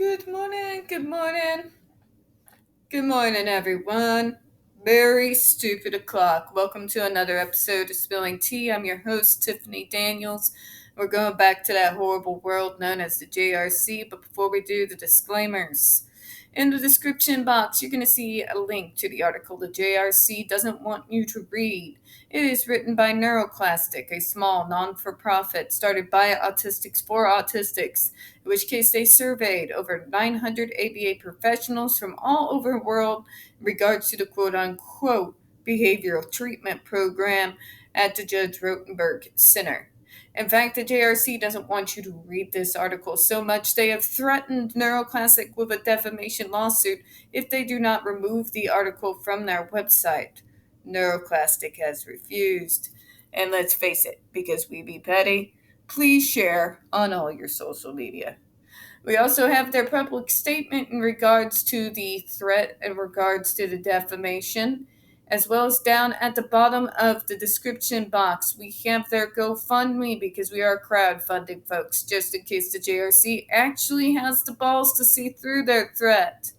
Good morning, good morning, good morning, everyone. Very stupid o'clock. Welcome to another episode of Spilling Tea. I'm your host, Tiffany Daniels. We're going back to that horrible world known as the JRC, but before we do, the disclaimers. In the description box, you're going to see a link to the article the JRC doesn't want you to read. It is written by NeuroClastic, a small non-for-profit started by autistics for autistics, in which case they surveyed over 900 ABA professionals from all over the world in regards to the quote-unquote behavioral treatment program at the Judge Rotenberg Center. In fact, the JRC doesn't want you to read this article so much they have threatened NeuroClassic with a defamation lawsuit if they do not remove the article from their website. NeuroClastic has refused. And let's face it, because we be petty, please share on all your social media. We also have their public statement in regards to the threat in regards to the defamation, as well as down at the bottom of the description box, we have their GoFundMe because we are crowdfunding, folks, just in case the JRC actually has the balls to see through their threat.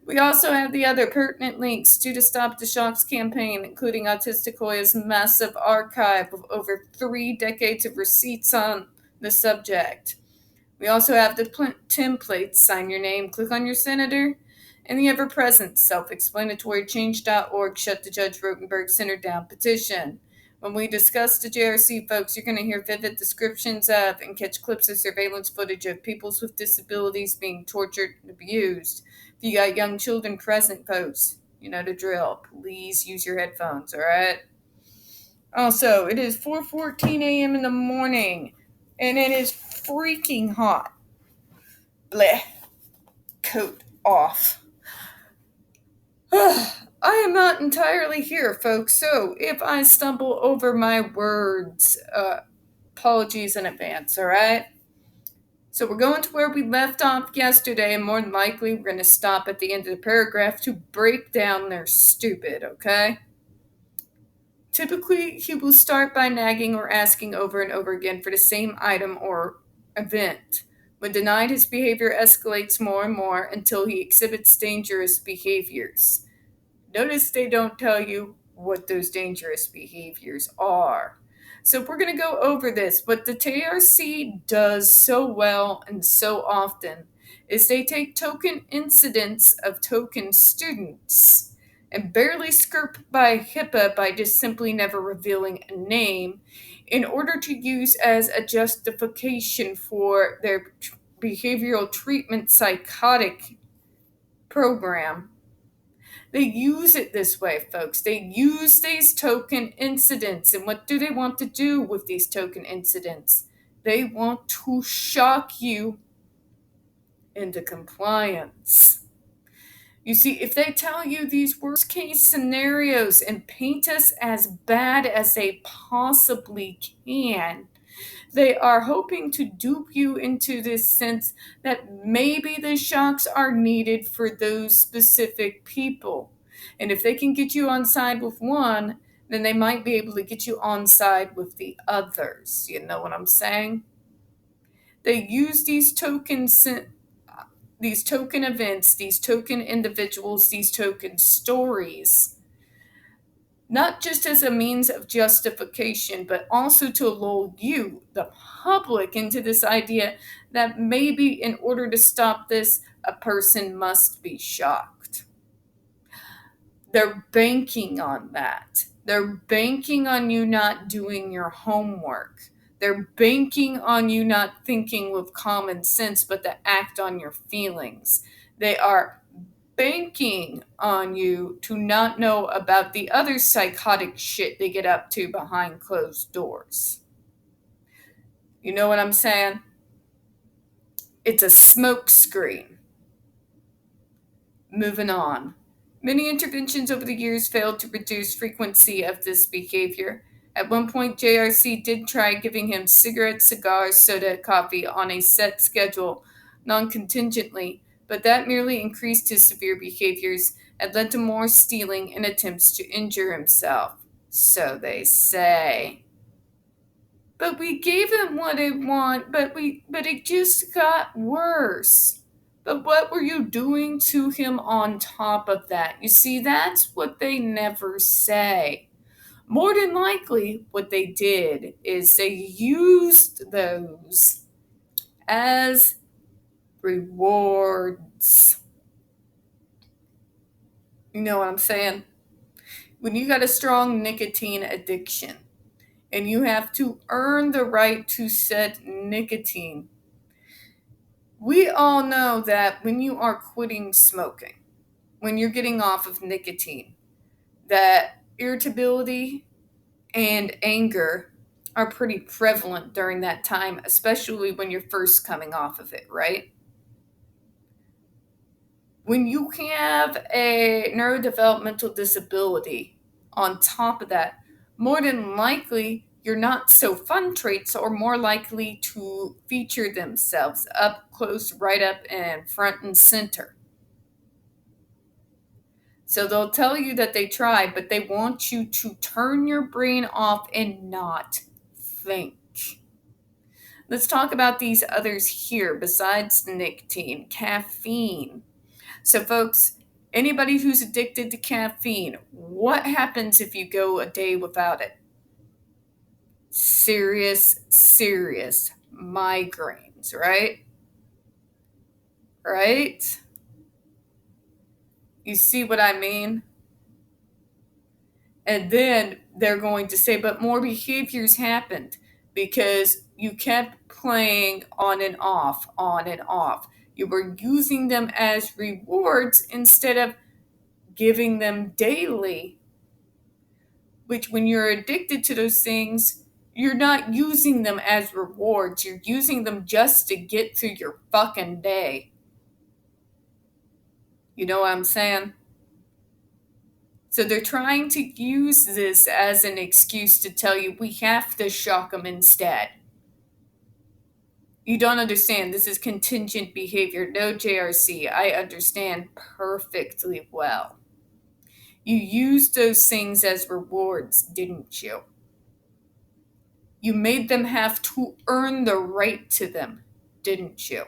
We also have the other pertinent links to the Stop the Shocks campaign, including Autisticoia's massive archive of over 3 decades of receipts on the subject. We also have the templates, sign your name, click on your senator, and the ever-present self-explanatory change.org shut the Judge Rotenberg Center down petition. When we discuss the JRC, folks, you're going to hear vivid descriptions of and catch clips of surveillance footage of people with disabilities being tortured and abused. If you got young children present, folks, you know the drill. Please use your headphones, all right? Also, it is 4:14 a.m. in the morning, and it is freaking hot. Bleh. Coat off. I am not entirely here, folks, so if I stumble over my words, apologies in advance, alright? So we're going to where we left off yesterday, and more than likely we're going to stop at the end of the paragraph to break down their stupid, okay? Typically, he will start by nagging or asking over and over again for the same item or event. When denied, his behavior escalates more and more until he exhibits dangerous behaviors. Notice they don't tell you what those dangerous behaviors are. So we're going to go over this. What the JRC does so well and so often is they take token incidents of token students and barely skirt by HIPAA by just simply never revealing a name in order to use as a justification for their behavioral treatment psychotic program. They use it this way, folks. They use these token incidents. And what do they want to do with these token incidents? They want to shock you into compliance. You see, if they tell you these worst case scenarios and paint us as bad as they possibly can, they are hoping to dupe you into this sense that maybe the shocks are needed for those specific people. And if they can get you on side with one, then they might be able to get you on side with the others. You know what I'm saying? They use these token events, these token individuals, these token stories, not just as a means of justification, but also to lull you, the public, into this idea that maybe in order to stop this, a person must be shocked. They're banking on that. They're banking on you not doing your homework. They're banking on you not thinking with common sense, but to act on your feelings. They are banking on you to not know about the other psychotic shit they get up to behind closed doors. You know what I'm saying? It's a smokescreen. Moving on. Many interventions over the years failed to reduce frequency of this behavior. At one point, JRC did try giving him cigarettes, cigars, soda, coffee on a set schedule, non-contingently, but that merely increased his severe behaviors and led to more stealing and attempts to injure himself. So they say. But we gave him what he wanted, but it just got worse. But what were you doing to him on top of that? You see, that's what they never say. More than likely, what they did is they used those as rewards. You know what I'm saying? When you got a strong nicotine addiction and you have to earn the right to set nicotine, we all know that when you are quitting smoking, when you're getting off of nicotine, that irritability and anger are pretty prevalent during that time, especially when you're first coming off of it, right? When you have a neurodevelopmental disability on top of that, more than likely your not so fun traits are more likely to feature themselves up close, right up and front and center. So they'll tell you that they tried, but they want you to turn your brain off and not think. Let's talk about these others here besides nicotine, caffeine. So, folks, anybody who's addicted to caffeine, what happens if you go a day without it? Serious, serious migraines, right? Right? You see what I mean? And then they're going to say, but more behaviors happened because you kept playing on and off, on and off. You were using them as rewards instead of giving them daily, which when you're addicted to those things, you're not using them as rewards. You're using them just to get through your fucking day. You know what I'm saying? So they're trying to use this as an excuse to tell you we have to shock them instead. You don't understand. This is contingent behavior. No, JRC. I understand perfectly well. You used those things as rewards, didn't you? You made them have to earn the right to them, didn't you?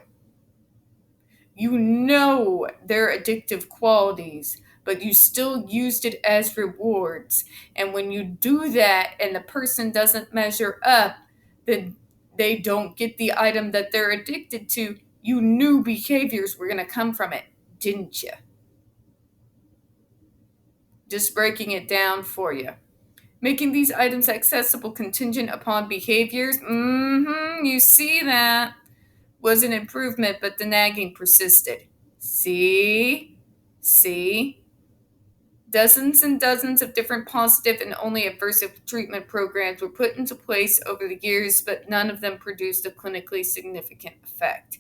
You know their addictive qualities, but you still used it as rewards. And when you do that and the person doesn't measure up, then they don't get the item that they're addicted to. You knew behaviors were going to come from it, didn't you? Just breaking it down for you. Making these items accessible contingent upon behaviors. You see that. Was an improvement, but the nagging persisted. See? Dozens and dozens of different positive and only aversive treatment programs were put into place over the years, but none of them produced a clinically significant effect.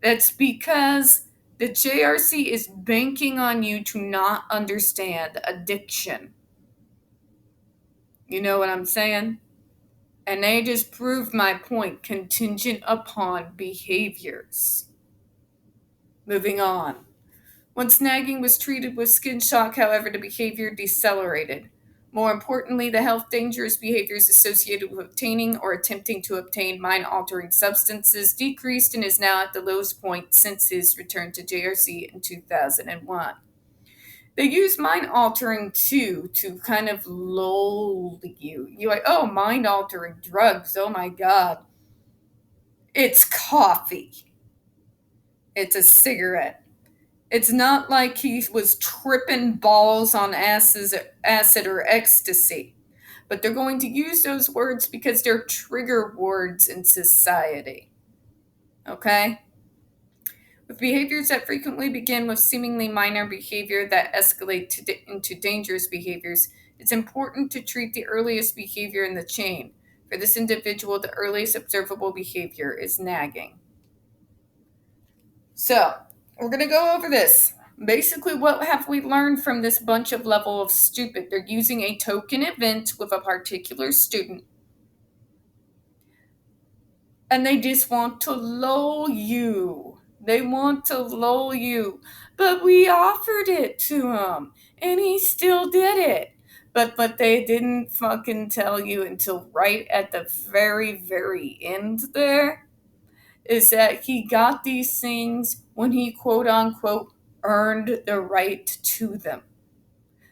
That's because the JRC is banking on you to not understand addiction. You know what I'm saying? And they just proved my point, contingent upon behaviors. Moving on. Once nagging was treated with skin shock, however, the behavior decelerated. More importantly, the health dangerous behaviors associated with obtaining or attempting to obtain mind-altering substances decreased and is now at the lowest point since his return to JRC in 2001. They use mind-altering too to kind of lull you. You're like, oh, mind-altering drugs, oh my god. It's coffee. It's a cigarette. It's not like he was tripping balls on acid or ecstasy. But they're going to use those words because they're trigger words in society. Okay? With behaviors that frequently begin with seemingly minor behavior that escalate into dangerous behaviors, it's important to treat the earliest behavior in the chain. For this individual, the earliest observable behavior is nagging. So, we're going to go over this. Basically, what have we learned from this bunch of level of stupid? They're using a token event with a particular student. And they just want to lull you. They want to lull you. But we offered it to him. And he still did it. But they didn't fucking tell you until right at the very, very end there is that he got these things when he quote unquote earned the right to them.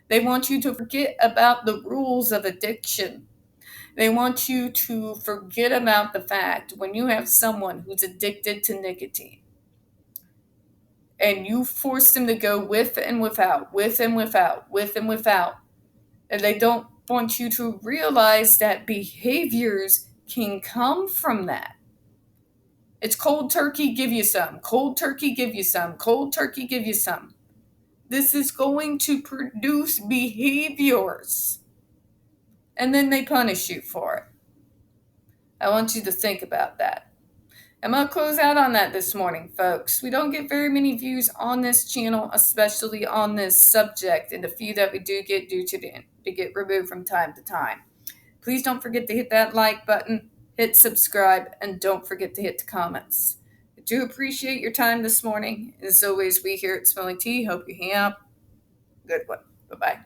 They want you to forget about the rules of addiction. They want you to forget about the fact when you have someone who's addicted to nicotine and you force them to go with and without, with and without, with and without, and they don't want you to realize that behaviors can come from that. It's cold turkey, give you some. Cold turkey, give you some. Cold turkey, give you some. This is going to produce behaviors. And then they punish you for it. I want you to think about that. I'm going to close out on that this morning, folks. We don't get very many views on this channel, especially on this subject, and the few that we do get due to get removed from time to time. Please don't forget to hit that like button, hit subscribe, and don't forget to hit the comments. I do appreciate your time this morning. As always, we here at Spelling Tea hope you have a good one. Bye-bye.